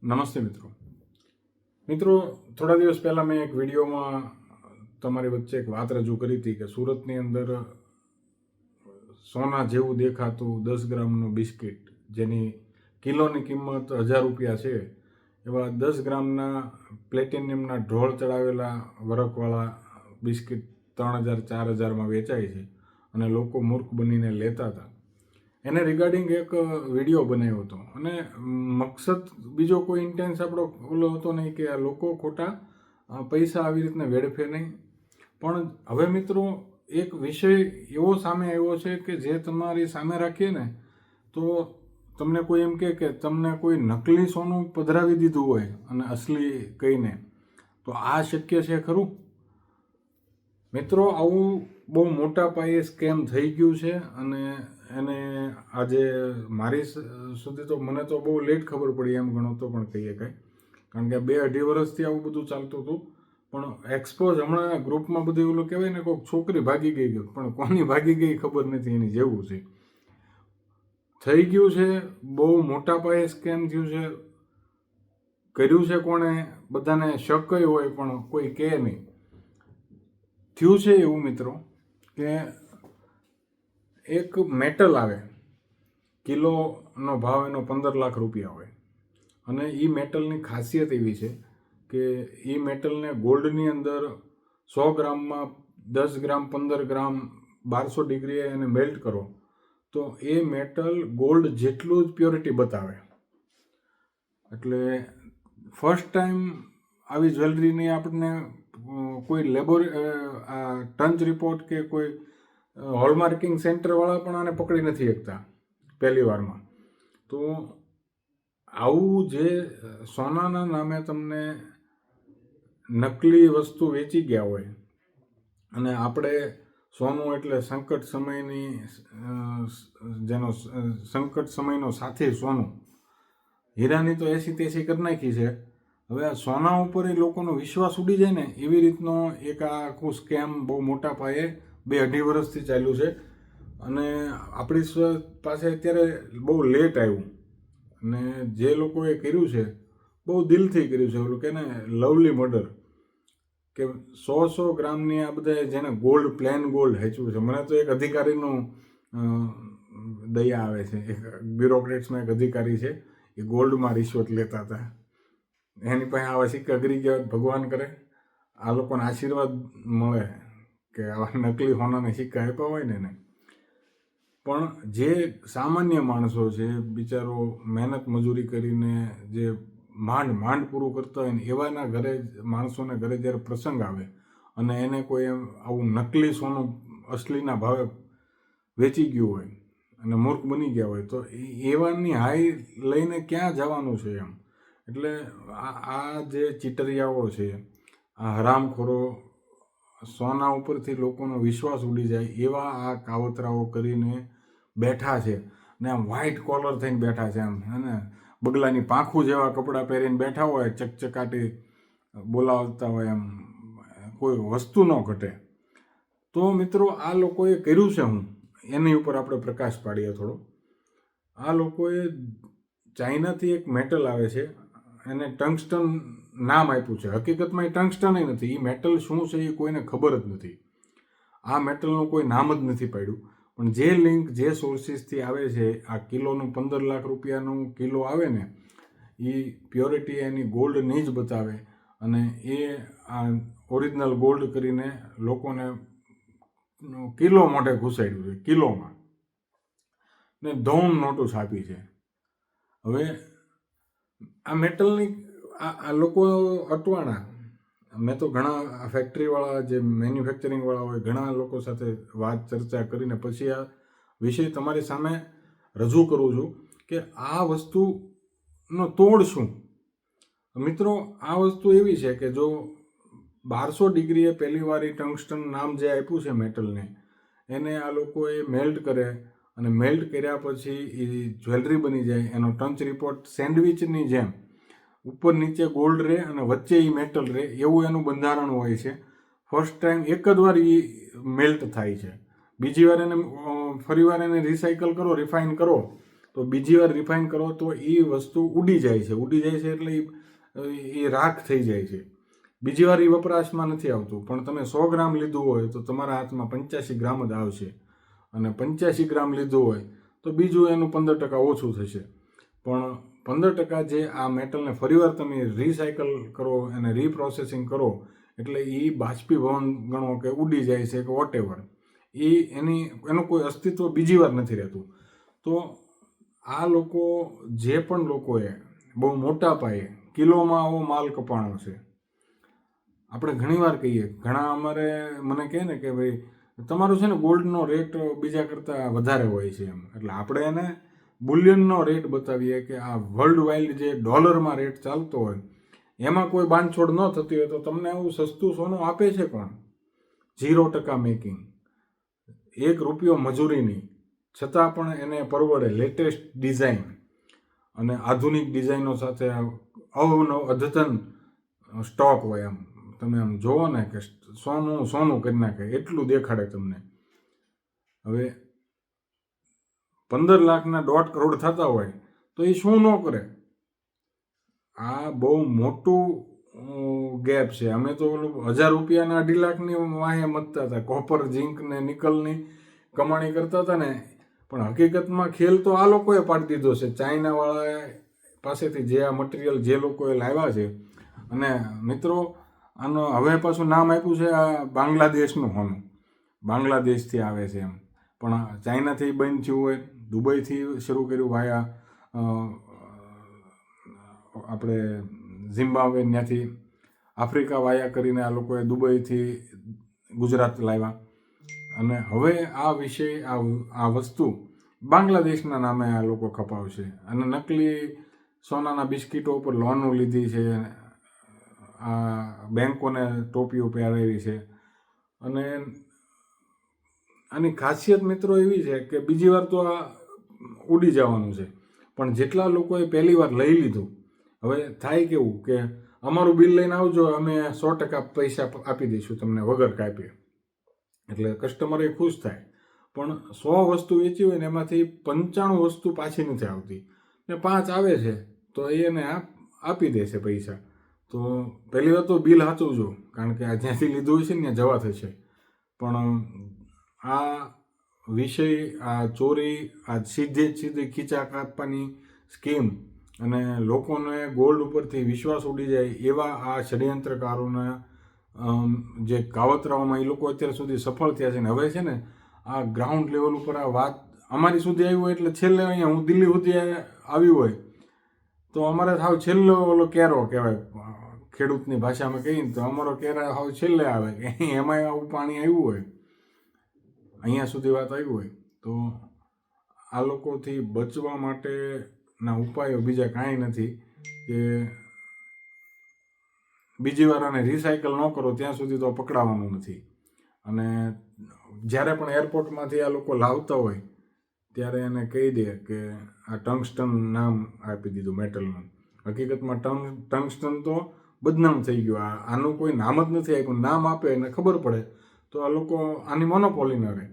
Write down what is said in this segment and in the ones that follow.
નમસ્તે મિત્રો, થોડા દિવસ પહેલાં મેં એક વિડીયોમાં તમારી વચ્ચે એક વાત રજૂ કરી હતી કે સુરતની અંદર સોના જેવું દેખાતું 10 ગ્રામનું બિસ્કિટ જેની કિલોની કિંમત 1000 રૂપિયા છે એવા 10 ગ્રામના પ્લેટિનિયમના ઢોળ ચડાવેલા વરખવાળા બિસ્કિટ 3000-4000માં વેચાય છે અને લોકો મૂર્ખ બનીને લેતા હતા. એને રિગાર્ડિંગ એક વિડીયો બનાવ્યો હતો અને મકસદ બીજો કોઈ ઇન્ટેન્સ આપણો ઓલો હતો નહીં કે આ લોકો ખોટા પૈસા આવી રીતના વેડફે નહીં. પણ હવે મિત્રો એક વિષય એવો સામે આવ્યો છે કે જે તમારી સામે રાખીએ ને તો તમને કોઈ એમ કે તમને કોઈ નકલી સોનું પધરાવી દીધું હોય અને અસલી કહીને, તો આ શક્ય છે ખરું? મિત્રો, આવું બહુ મોટા પાયે સ્કેમ થઈ ગયું છે અને એને આજે મારી સુધી તો મને તો બહુ લેટ ખબર પડી એમ ગણો તો પણ કહીએ કાંઈ, કારણ કે 2-2.5 વર્ષથી આવું બધું ચાલતું હતું. પણ એક્સપોઝ હમણાં ગ્રુપમાં બધું એવું કહેવાય ને, કોઈક છોકરી ભાગી ગઈ ગયું, પણ કોની ભાગી ગઈ ખબર નથી, એની જેવું છે થઈ ગયું છે. બહુ મોટા પાયે સ્કેમ થયું છે. કર્યું છે કોણે બધાને શક હોય પણ કોઈ કહે નહીં. થયું છે એવું મિત્રો કે એક મેટલ આવે, કિલોનો ભાવ એનો 15 લાખ રૂપિયા હોય અને એ મેટલની ખાસિયત એવી છે કે એ મેટલને ગોલ્ડની અંદર 100 ગ્રામમાં 10 ગ્રામ 15 ગ્રામ 1200 ડિગ્રીએ એને મેલ્ટ કરો તો એ મેટલ ગોલ્ડ જેટલું જ પ્યોરિટી બતાવે. એટલે ફર્સ્ટ ટાઈમ આવી જ્વેલરીની આપણને કોઈ ટંચ રિપોર્ટ કે કોઈ હોલમાર્કિંગ સેન્ટરવાળા પણ આને પકડી નથી શકતા પહેલી વારમાં. તો આવું જે સોનાના નામે તમને નકલી વસ્તુ વેચી ગયા હોય, અને આપણે સોનું એટલે સંકટ સમયનો સાથી સોનું, હીરાની તો 80-83 કરી નાખી છે. હવે આ સોના ઉપર એ લોકોનો વિશ્વાસ ઉડી જાય ને, એવી રીતનો એક આખું સ્કેમ બહુ મોટા પાયે 2-2.5 વર્ષથી ચાલ્યું છે. અને આપણી પાસે અત્યારે બહુ લેટ આવ્યું અને જે લોકોએ કર્યું છે બહુ દિલથી કર્યું છે. ઓલું કે ને લવલી મર્ડર, કે 100 ગ્રામની આ બધા જેને ગોલ્ડ પ્લેન ગોલ્ડ હેચવું છે. મને તો એક અધિકારીનું દયા આવે છે. એક બ્યુરોક્રેટ્સમાં એક અધિકારી છે, એ ગોલ્ડમાં રિશ્વત લેતા હતા. એની પાસે આવા સિક્કા અઘરી ગયા, ભગવાન કરે આ લોકોને આશીર્વાદ મળે કે આવા નકલી સોનાના સિક્કા આપ્યા હોય ને એને. પણ જે સામાન્ય માણસો છે, બિચારો મહેનત મજૂરી કરીને જે માંડ પૂરું કરતા હોય ને, એવાના ઘરે માણસોને ઘરે જ્યારે પ્રસંગ આવે અને એને કોઈ એમ આવું નકલી સોનું અસલીના ભાવે વેચી ગયું હોય અને મૂર્ખ બની ગયા હોય, તો એવાની હાઈ લઈને ક્યાં જવાનું છે એમ. એટલે આ જે ચીટરિયાઓ છે, આ હરામખોરો, સોના ઉપરથી લોકોનો વિશ્વાસ ઉડી જાય એવા આ કાવતરાઓ કરીને બેઠા છે ને. આમ વ્હાઇટ કોલર થઈને બેઠા છે, આમ અને બગલાની પાંખું જેવા કપડાં પહેરીને બેઠા હોય, ચકચકાટી બોલાવતા હોય, આમ કોઈ વસ્તુ ન ઘટે. તો મિત્રો, આ લોકોએ કર્યું છે હું એની ઉપર આપણે પ્રકાશ પાડીએ થોડો. આ લોકોએ ચાઇનાથી એક મેટલ આવે છે, એને ટંગસ્ટન નામ આપ્યું છે. હકીકતમાં એ ટંગસ્ટન નથી. એ મેટલ શું છે એ કોઈને ખબર જ નથી. આ મેટલનું કોઈ નામ જ નથી પાડ્યું. પણ જે લિંક જે સોર્સિસથી આવે છે, આ કિલોનું 15 લાખ રૂપિયાનું કિલો આવે ને, એ પ્યોરિટી એની ગોલ્ડની જ બતાવે અને એ આ ઓરિજિનલ ગોલ્ડ કરીને લોકોને કિલો મોઢે ઘૂસાડ્યું છે, કિલોમાં, ને ધોમ નોટો છાપી છે. હવે આ મેટલની આ લોકો અટવાણા. મેં તો ઘણા ફેક્ટરીવાળા, જે મેન્યુફેક્ચરિંગવાળા હોય, ઘણા લોકો સાથે વાત ચર્ચા કરીને પછી આ વિષય તમારી સામે રજૂ કરું છું કે આ વસ્તુનો તોડ શું. મિત્રો, આ વસ્તુ એવી છે કે જો 1200 ડિગ્રીએ પહેલી વાર ટંગસ્ટન નામ જે આપ્યું છે મેટલને, એને આ લોકોએ મેલ્ટ કરે અને મેલ્ટ કર્યા પછી એ જ્વેલરી બની જાય. એનો ટંચ રિપોર્ટ સેન્ડવિચની જેમ ઉપર નીચે ગોલ્ડ રહે અને વચ્ચે એ મેટલ રહે, એવું એનું બંધારણ હોય છે. ફર્સ્ટ ટાઈમ એક જ વાર એ મેલ્ટ થાય છે. બીજી વાર એને ફરી વાર એને રિસાયકલ કરો, રિફાઇન કરો તો બીજી વાર રિફાઇન કરો તો એ વસ્તુ ઉડી જાય છે એટલે એ રાખ થઈ જાય છે. બીજી વાર એ વપરાશમાં નથી આવતું. પણ તમે 100 ગ્રામ લીધું હોય તો તમારા હાથમાં 85 ગ્રામ જ આવશે, અને 85 ગ્રામ લીધું હોય તો બીજું એનું 15% ઓછું થશે. પણ 15% જે આ મેટલને ફરીવાર તમે રિસાયકલ કરો અને રીપ્રોસેસિંગ કરો એટલે એ બાષ્પીભવન ગણો કે ઉડી જાય છે કે વોટેવર, એનું કોઈ અસ્તિત્વ બીજી વાર નથી રહેતું. તો આ લોકો, જે પણ લોકોએ બહુ મોટા પાયે કિલોમાં આવો માલ કપાણો છે, આપણે ઘણીવાર કહીએ, ઘણા મને કહે ને કે ભાઈ તમારું છે ને ગોલ્ડનો રેટ બીજા કરતાં વધારે હોય છે એમ. એટલે આપણે એને બુલિયનનો રેટ બતાવીએ કે આ વર્લ્ડ વાઇડ જે ડોલરમાં રેટ ચાલતો હોય એમાં કોઈ બાંધછોડ ન થતી હોય તો તમને આવું સસ્તું સોનું આપે છે કોણ? 0% મેકિંગ, 1 રૂપિયો મજૂરી નહીં, છતાં પણ એને પરવડે. લેટેસ્ટ ડિઝાઇન અને આધુનિક ડિઝાઇનો સાથે અદ્યતન સ્ટોક હોય. આમ તમે આમ જોવો ને કે સોનું કરી નાખે એટલું દેખાડે તમને. હવે 15 લાખના 1.5 કરોડ થતા હોય તો એ શું ન કરે? આ બહુ મોટું ગેપ છે. અમે તો 1000 રૂપિયાના 2.5 લાખની વાહે મતતા હતા, કોપર, ઝીંક ને નિકલની કમાણી કરતા હતા ને. પણ હકીકતમાં ખેલ તો આ લોકોએ પાડી દીધો છે, ચાઇનાવાળા પાસેથી જે આ મટીરિયલ જે લોકોએ લાવ્યા છે. અને મિત્રો, આનો હવે પાછું નામ આપ્યું છે આ બાંગ્લાદેશનું હોનું, બાંગ્લાદેશથી આવે છે એમ. પણ ચાઇનાથી બંધ થયું હોય, દુબઈથી શરૂ કર્યું વાયા આપણે ઝિમ્બાબ્વે, ત્યાંથી આફ્રિકા વાયા કરીને આ લોકોએ દુબઈથી ગુજરાત લાવ્યા. અને હવે આ વિષય, આ વસ્તુ બાંગ્લાદેશના નામે આ લોકો ખપાવશે. અને નકલી સોનાના બિસ્કીટો ઉપર લોનો લીધી છે, આ બેંકોને ટોપીઓ પહેરાવી છે. અને આની ખાસિયત મિત્રો એવી છે કે બીજી વાર તો આ ઉડી જવાનું છે. પણ જેટલા લોકોએ પહેલી વાર લઈ લીધું, હવે થાય કેવું કે અમારું બિલ લઈને આવજો, અમે 100% પૈસા આપી દઈશું તમને વગર કાપીએ. એટલે કસ્ટમર એ ખુશ થાય. પણ 100 વસ્તુ વેચી હોય ને એમાંથી 95 વસ્તુ પાછી નથી આવતી ને 5 આવે છે તો એને આપી દેશે પૈસા. તો પહેલી વાર તો બિલ સાચવજો, કારણ કે આ જ્યાંથી લીધું હોય છે ને ત્યાં જવા થશે. પણ આ વિષય, આ ચોરી, આ સીધી ખીચા કાપવાની સ્કીમ અને લોકોને ગોલ્ડ ઉપરથી વિશ્વાસ ઉડી જાય એવા આ ષડયંત્રકારોના જે કાવતરાઓમાં એ લોકો અત્યાર સુધી સફળ થયા છે. ને હવે છે ને આ ગ્રાઉન્ડ લેવલ ઉપર આ વાત અમારી સુધી આવી હોય એટલે છેલ્લે અહીંયા હું દિલ્હી સુધી આવ્યું હોય તો અમારે સાવ છેલ્લો ઓલો કેરો કહેવાય, ખેડૂતની ભાષામાં કહીને તો અમારો કેરા સાવ છેલ્લે આવે કે એમાં આવું પાણી આવ્યું હોય, અહીંયા સુધી વાત આવી હોય. તો આ લોકોથી બચવા માટેના ઉપાયો બીજા કાંઈ નથી કે બીજી વાર આને રિસાયકલ ન કરો ત્યાં સુધી તો પકડાવાનું નથી. અને જ્યારે પણ એરપોર્ટમાંથી આ લોકો લાવતા હોય ત્યારે એને કહી દે કે આ ટંગસ્ટન નામ આપી દીધું મેટલનું. હકીકતમાં ટંગસ્ટન તો બદનામ થઈ ગયું. આનું કોઈ નામ જ નથી આપ્યું. નામ આપે એને ખબર પડે તો આ લોકો આની મોનોપોલી ન રહે.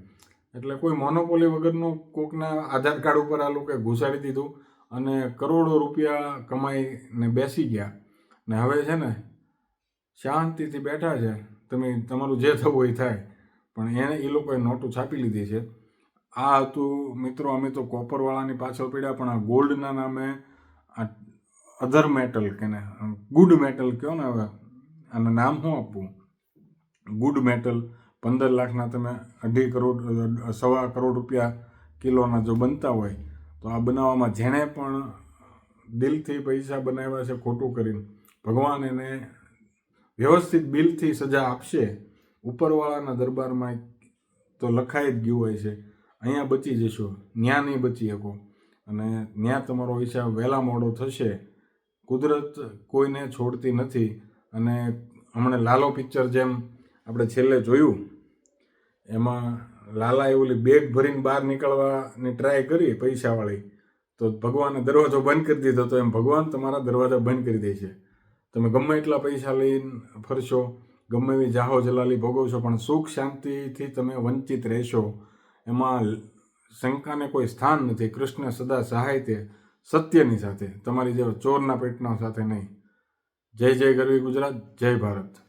એટલે કોઈ મોનોપોલી વગરનું કોકના આધાર કાર્ડ ઉપર આ લોકોએ ઘુસાડી દીધું અને કરોડો રૂપિયા કમાઈને બેસી ગયા. ને હવે છે ને શાંતિથી બેઠા છે, તમારું જે થવું હોય થાય. પણ એ લોકોએ નોટો છાપી લીધી છે. આ હતું મિત્રો, અમે તો કોપરવાળાની પાછળ પડ્યા, પણ આ ગોલ્ડના નામે આ અધર મેટલ કે ને ગુડ મેટલ કહો ને, હવે આનું નામ શું આપવું? ગુડ મેટલ 15 લાખના તમે 2.5 કરોડ 1.25 કરોડ રૂપિયા કિલોના જો બનતા હોય તો આ બનાવવામાં જેણે પણ દિલથી પૈસા બનાવ્યા છે ખોટું કરીને, ભગવાન એને વ્યવસ્થિત બિલથી સજા આપશે. ઉપરવાળાના દરબારમાં તો લખાઈ જ ગયું હોય છે, અહીંયા બચી જશો, ત્યાં નહીં બચી શકો. અને ત્યાં તમારો હિસાબ વહેલા મોડો થશે. કુદરત કોઈને છોડતી નથી. અને હમણાં લાલો પિક્ચર જેમ આપણે છેલ્લે જોયું, એમાં લાલાએ ઓલી બેગ ભરીને બહાર નીકળવાની ટ્રાય કરી પૈસાવાળી, તો ભગવાને દરવાજો બંધ કરી દીધો. તો એમ ભગવાન તમારા દરવાજા બંધ કરી દે છે. તમે ગમે એટલા પૈસા લઈને ફરશો, ગમે એવી જાહો જલાલી ભોગવશો, પણ સુખ શાંતિથી તમે વંચિત રહેશો. એમાં શંકાને કોઈ સ્થાન નથી. કૃષ્ણ સદા સહાય તે સત્યની સાથે, તમારી જેવા ચોરના પેટના સાથે નહીં. જય જય ગરવી ગુજરાત, જય ભારત.